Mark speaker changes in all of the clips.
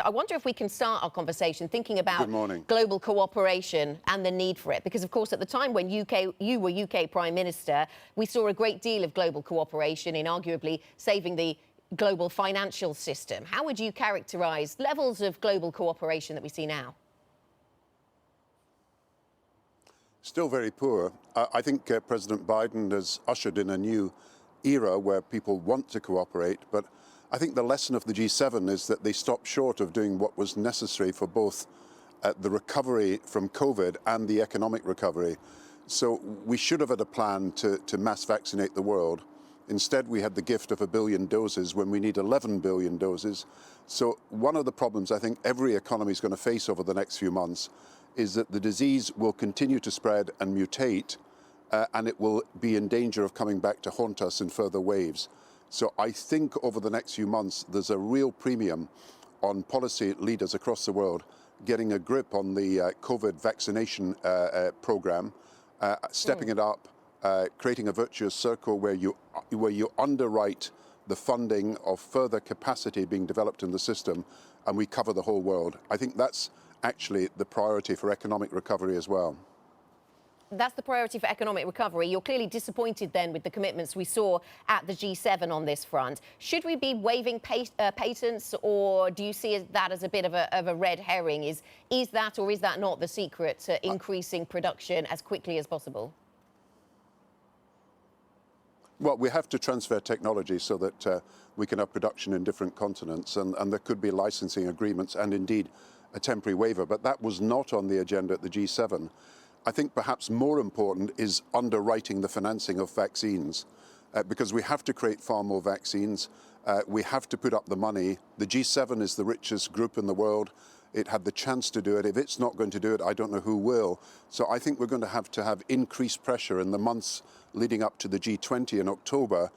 Speaker 1: I wonder if we can start our conversation thinking about
Speaker 2: Good morning.
Speaker 1: global cooperation and the need for it. Because, of course, at the time when you were UK Prime Minister, we saw a great deal of global cooperation in arguably saving the global financial system. How would you characterise levels of global cooperation that we see now?
Speaker 2: Still very poor. I think President Biden has ushered in a new era where people want to cooperate, but I think the lesson of the G7 is that they stopped short of doing what was necessary for both the recovery from COVID and the economic recovery. So we should have had a plan to mass vaccinate the world. Instead, we had the gift of 1 billion doses when we need 11 billion doses. So one of the problems I think every economy is going to face over the next few months is that the disease will continue to spread and mutate, and it will be in danger of coming back to haunt us in further waves. So I think over the next few months, there's a real premium on policy leaders across the world getting a grip on the COVID vaccination program, stepping it up, creating a virtuous circle where you underwrite the funding of further capacity being developed in the system, and we cover the whole world. I think that's actually the priority for economic recovery as well.
Speaker 1: That's the priority for economic recovery. You're clearly disappointed then with the commitments we saw at the G7 on this front. Should we be waiving patents, or do you see that as a bit of a red herring? Is that or is that not the secret to increasing production as quickly as possible?
Speaker 2: Well, we have to transfer technology so that we can have production in different continents, and there could be licensing agreements and indeed a temporary waiver, but that was not on the agenda at the G7. I think perhaps more important is underwriting the financing of vaccines, because we have to create far more vaccines. We have to put up the money. The G7 is the richest group in the world. It had the chance to do it. If it's not going to do it, I don't know who will. So I think we're going to have increased pressure in the months leading up to the G20 in October,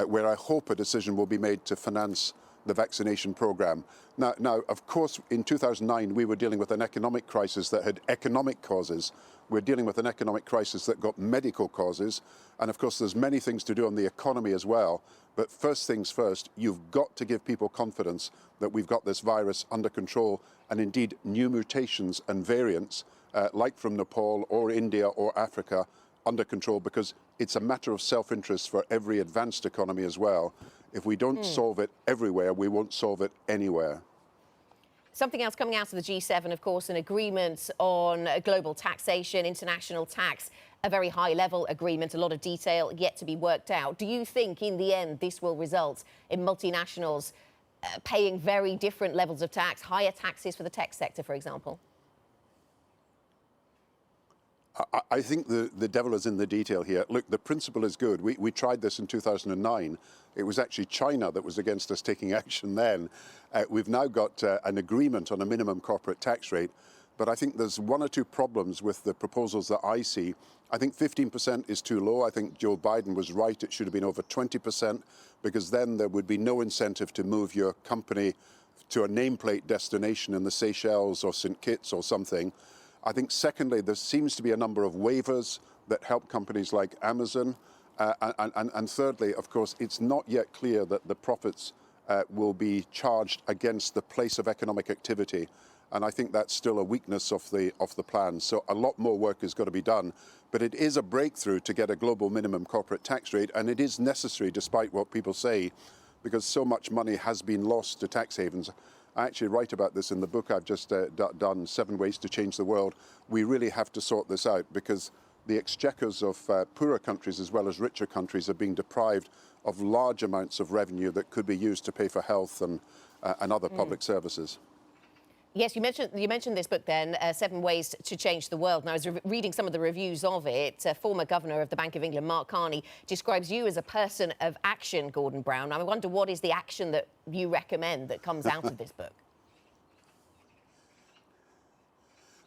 Speaker 2: where I hope a decision will be made to finance the vaccination program. Now, of course, in 2009, we were dealing with an economic crisis that had economic causes. We're dealing with an economic crisis that got medical causes. And of course, there's many things to do on the economy as well. But first things first, you've got to give people confidence that we've got this virus under control, and indeed new mutations and variants, like from Nepal or India or Africa, under control, because it's a matter of self-interest for every advanced economy as well. If we don't solve it everywhere, we won't solve it anywhere.
Speaker 1: Something else coming out of the G7, of course, an agreement on global taxation, international tax, a very high-level agreement, a lot of detail yet to be worked out. Do you think, in the end, this will result in multinationals paying very different levels of tax, higher taxes for the tech sector, for example?
Speaker 2: I think the devil is in the detail here. Look, the principle is good. We tried this in 2009. It was actually China that was against us taking action then. We've now got an agreement on a minimum corporate tax rate, but I think there's one or two problems with the proposals that I see. I think 15% is too low. I think Joe Biden was right. It should have been over 20%, because then there would be no incentive to move your company to a nameplate destination in the Seychelles or St. Kitts or something. I think, secondly, there seems to be a number of waivers that help companies like Amazon. And thirdly, of course, it's not yet clear that the profits will be charged against the place of economic activity. And I think that's still a weakness of the plan. So a lot more work has got to be done. But it is a breakthrough to get a global minimum corporate tax rate. And it is necessary, despite what people say, because so much money has been lost to tax havens. I actually write about this in the book I've just done, 7 Ways to Change the World. We really have to sort this out, because the exchequers of poorer countries as well as richer countries are being deprived of large amounts of revenue that could be used to pay for health and other public services.
Speaker 1: Yes, you mentioned this book then, 7 Ways to Change the World. Now, I was reading some of the reviews of it. Former Governor of the Bank of England, Mark Carney, describes you as a person of action, Gordon Brown. I wonder, what is the action that you recommend that comes out of this book?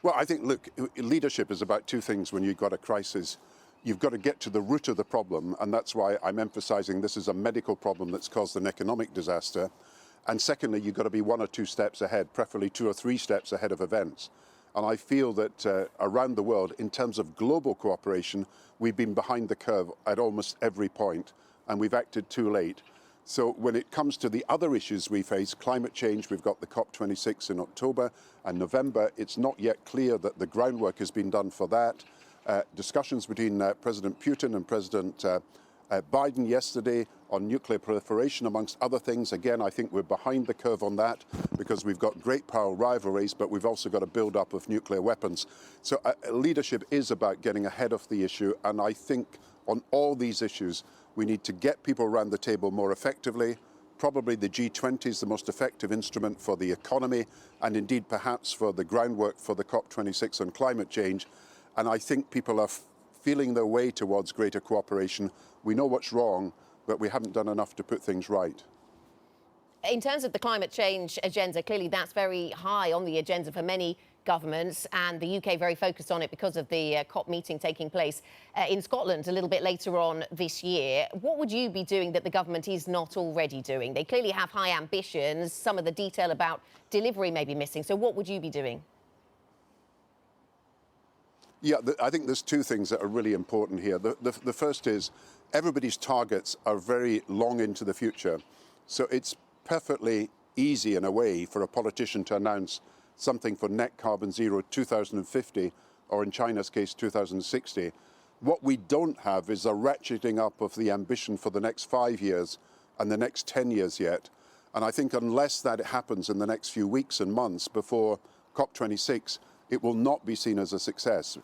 Speaker 2: Well, I think, look, leadership is about two things when you've got a crisis. You've got to get to the root of the problem, and that's why I'm emphasizing this is a medical problem that's caused an economic disaster. And secondly, you've got to be 1 or 2 steps ahead, preferably 2 or 3 steps ahead of events. And I feel that around the world, in terms of global cooperation, we've been behind the curve at almost every point, and we've acted too late. So when it comes to the other issues we face, climate change, we've got the COP26 in October and November. It's not yet clear that the groundwork has been done for that. Discussions between President Putin and President Biden yesterday on nuclear proliferation, amongst other things. Again, I think we're behind the curve on that because we've got great power rivalries, but we've also got a build-up of nuclear weapons. So leadership is about getting ahead of the issue, and I think on all these issues, we need to get people around the table more effectively. Probably the G20 is the most effective instrument for the economy and indeed perhaps for the groundwork for the COP26 on climate change. And I think people are feeling their way towards greater cooperation. We know what's wrong, but we haven't done enough to put things right.
Speaker 1: In terms of the climate change agenda, clearly that's very high on the agenda for many governments, and the UK very focused on it because of the COP meeting taking place in Scotland a little bit later on this year. What would you be doing that the government is not already doing? They clearly have high ambitions. Some of the detail about delivery may be missing. So what would you be doing?
Speaker 2: Yeah, I think there's two things that are really important here. The first is everybody's targets are very long into the future. So it's perfectly easy in a way for a politician to announce something for net carbon zero 2050, or in China's case, 2060. What we don't have is a ratcheting up of the ambition for the next 5 years and the next 10 years yet. And I think unless that happens in the next few weeks and months before COP26, it will not be seen as a success.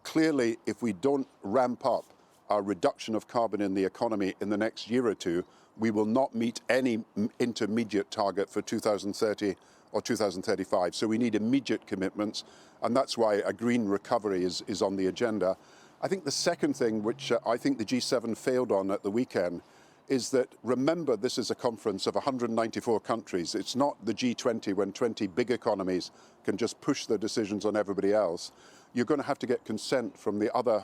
Speaker 2: Clearly, if we don't ramp up our reduction of carbon in the economy in the next year or two, we will not meet any intermediate target for 2030 or 2035. So we need immediate commitments, and that's why a green recovery is on the agenda. I think the second thing, which I think the G7 failed on at the weekend, is that, remember, this is a conference of 194 countries. It's not the G20 when 20 big economies can just push their decisions on everybody else. You're going to have to get consent from the other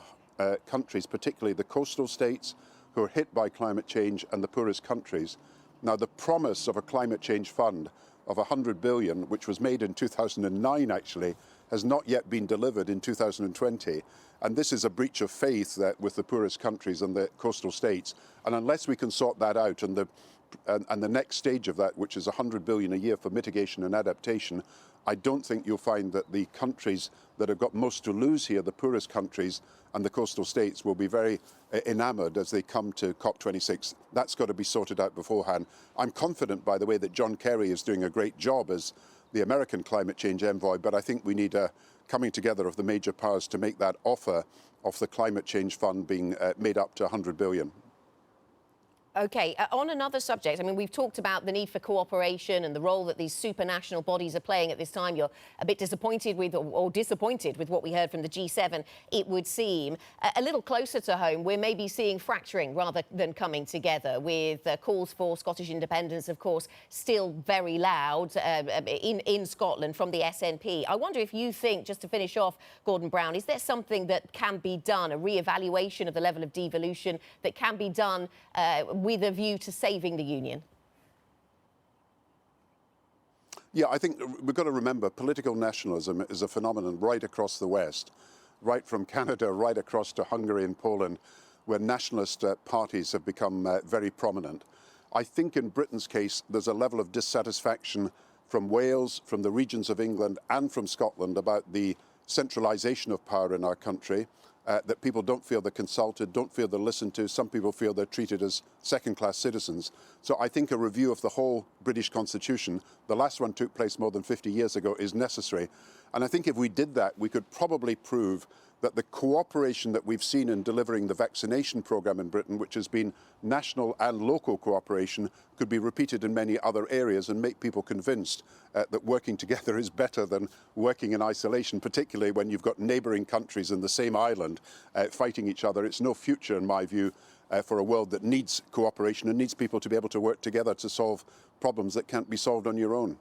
Speaker 2: countries, particularly the coastal states who are hit by climate change and the poorest countries. Now, the promise of a climate change fund of 100 billion, which was made in 2009 actually, has not yet been delivered in 2020. And this is a breach of faith that with the poorest countries and the coastal states. And unless we can sort that out, and the next stage of that, which is 100 billion a year for mitigation and adaptation, I don't think you'll find that the countries that have got most to lose here, the poorest countries and the coastal states, will be very enamored as they come to COP26. That's got to be sorted out beforehand. I'm confident, by the way, that John Kerry is doing a great job as the American climate change envoy, but I think we need a coming together of the major powers to make that offer of the climate change fund being made up to 100 billion.
Speaker 1: OK, on another subject, I mean, we've talked about the need for cooperation and the role that these supranational bodies are playing at this time. You're a bit disappointed with, or disappointed with what we heard from the G7, it would seem. A little closer to home, we're maybe seeing fracturing rather than coming together, with calls for Scottish independence, of course, still very loud in Scotland from the SNP. I wonder if you think, just to finish off, Gordon Brown, is there something that can be done, a re-evaluation of the level of devolution that can be done with a view to saving the union?
Speaker 2: Yeah, I think we've got to remember political nationalism is a phenomenon right across the West, right from Canada, right across to Hungary and Poland, where nationalist parties have become very prominent. I think in Britain's case, there's a level of dissatisfaction from Wales, from the regions of England and from Scotland about the centralisation of power in our country. That people don't feel they're consulted, don't feel they're listened to. Some people feel they're treated as second-class citizens. So I think a review of the whole British Constitution, the last one took place more than 50 years ago, is necessary. And I think if we did that, we could probably prove that the cooperation that we've seen in delivering the vaccination programme in Britain, which has been national and local cooperation, could be repeated in many other areas and make people convinced that working together is better than working in isolation, particularly when you've got neighbouring countries in the same island fighting each other. It's no future, in my view, for a world that needs cooperation and needs people to be able to work together to solve problems that can't be solved on your own.